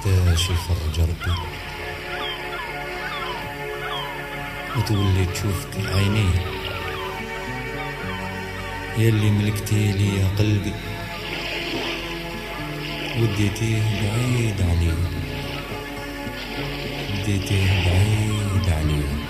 وقتاش يفرج ربي وتولي تشوفك عيني يلي ملكتي لي يا قلبي وديتيه بعيد عليه وديتيه بعيد عليه.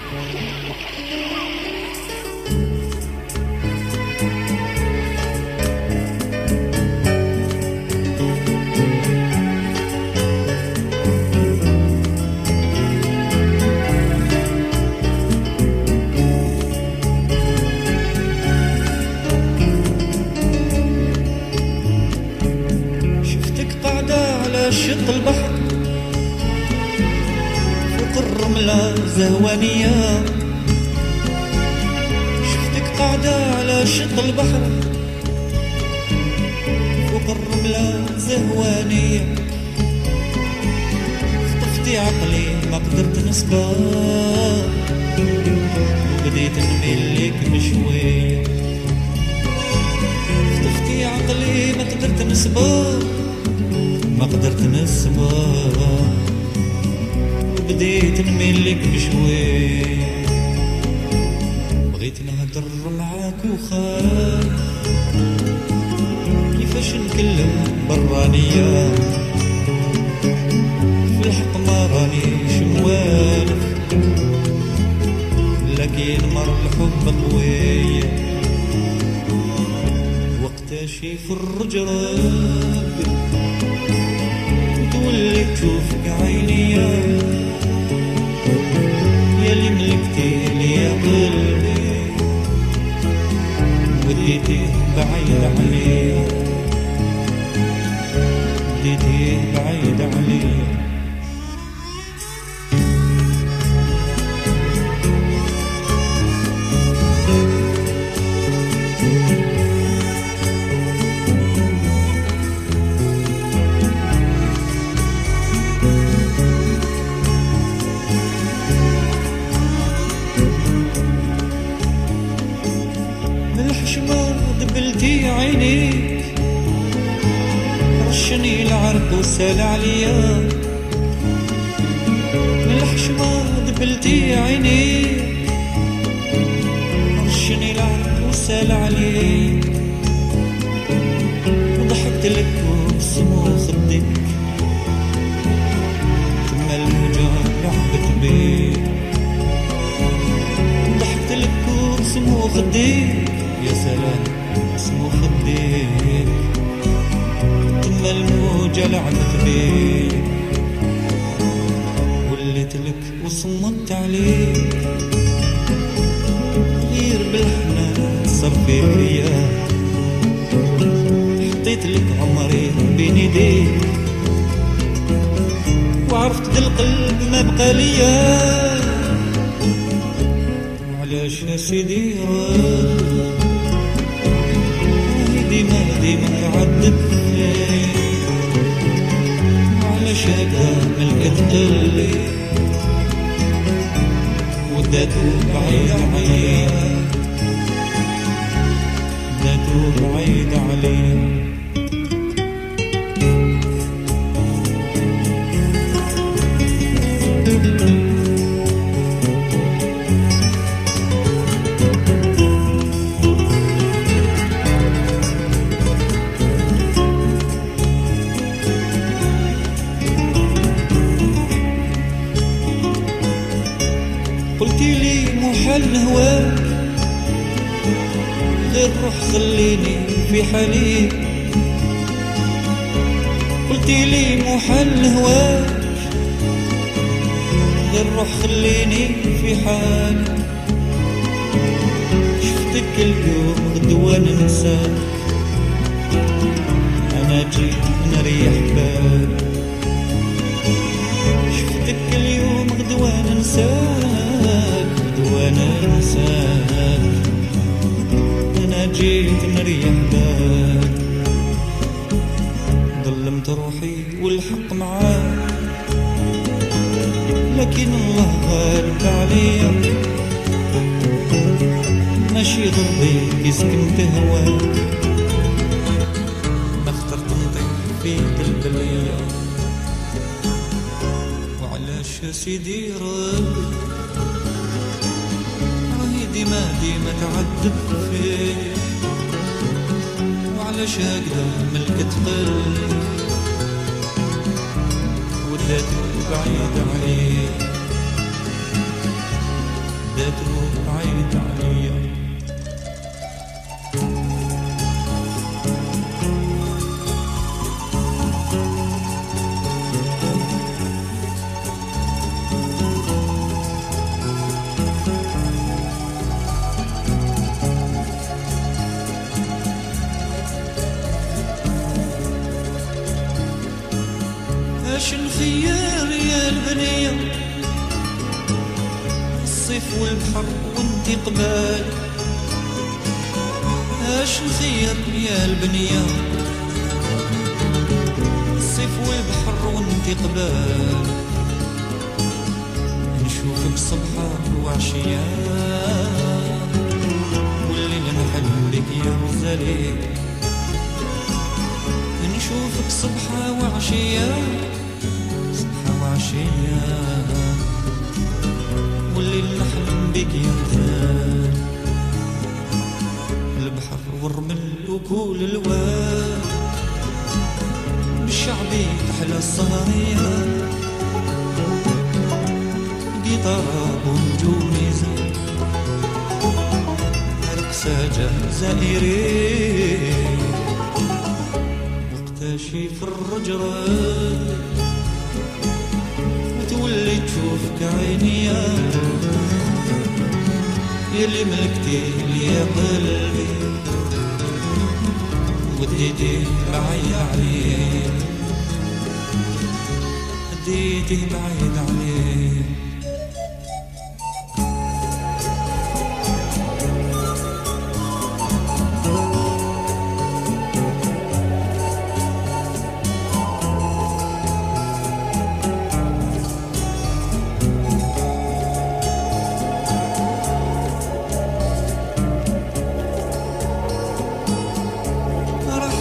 شط البحر فوق الرملة زهوانية، شفتك قاعدة على شط البحر فوق الرملة زهوانية، خطفتي عقلي ما قدرت نصبر وبديت نميل ليك بشوية، خطفتي عقلي ما قدرت نصبر ما قدرت نصبر وبديت نميل لك بشوي، بغيت نهدر معاك وخاف كيفاش نكلم برانية، في الحق ما رانيش موالف لكن مر الحب قوي، وقتاش يفرج ربي تولي تشوفك عيني يلي ملكتي لي يا قلبي وديتيه بعيد عليه وديتيه بعيد عليه. دبلتي عينيك رشني العرق وسال عليا، من الحشمة دبلتي عينيك رشني العرق وسال عليا، وضحكت لك وبسمو خدك ثم الموجة لعبت بيك، ضحكت لك وبسمو خدك يا سلام اسمه خديك ثم الموجة لعبت بيك، وليت لك وصمت عليك غير بالحنان صار في رياح، حطيت لك عمري بين يديك وعرفت ذا القلب ما بقى ليا، وعلاش يا سيدي ديما نعذب وعلاش هكا ملكت قلبي وداتو بعيد عليا داتو بعيد عليا. قلتي لي محال نهواك غير روح خليني في حالي، قلتي لي محال نهواك غير روح خليني في حالي، شفتك اليوم غدوة ننساك أنا جيت نريح بالي، شفتك اليوم غدوة ننساك غدوة ننساك أنا جيت نريح بالي، ظلمت روحي والحق معاك لكن الله غالب عليا، ماشي ضدي سكنت هواك ما اخترت نطيح في قلب الليل علاش يا سيدي ربي راهي ديما تعذب فيا، وعلاش هكذا ملكت قلبي وداتو بعيد عليا، داتو بعيد عليا. اش نخير يا البنية، الصيف والبحر وانتي قبال، اش نخير يا البنية، الصيف والبحر وانتي قبال، نشوفك صبحا وعشيا والليل نحلم بك يا غزالي، نشوفك صبحا وعشيا وعشيا والليل نحلم بك يا غزال، البحر والرمل وكل الواد بالشعبي تحلى السهرية، قطار ونجوم ميزان رقصة جزائري، وقتاشي في الرجرات وتولي تشوفك عيني يلي ملكتي لي يا قلبي وديتي بعيد عليه، وديتي بعيد عليه.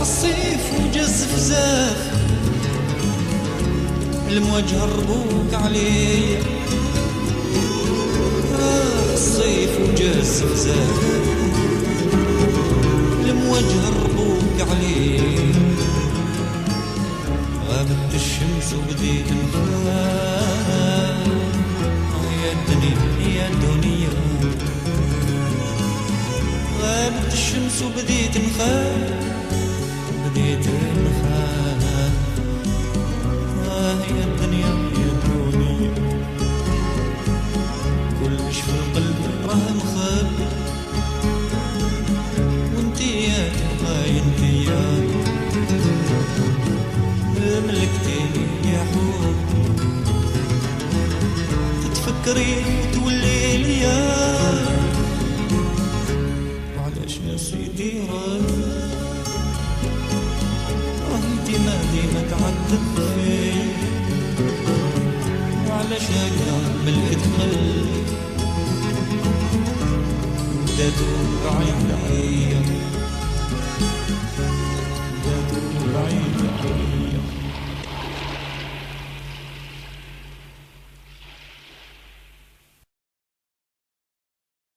الصيف وجز فزاف المواجهة ربوك عليا، الصيف وجز فزاف المواجهة ربوك عليا، غابت الشمس وبديت نخاف يا الدنيا يا الدنيا، غابت الشمس وبديت نخاف بديت نخاف يا الدنيا يا الدنيا، كلش في القلب راه مخبي وانتي يا تبغاي انتي يا ملكتيني يا حب، تتفكري وتولي ليا، وعلاش يا سيدي ديما تعذب فيا، وعلاش هكذا ملكت قلبي وداتو بعيد عليا.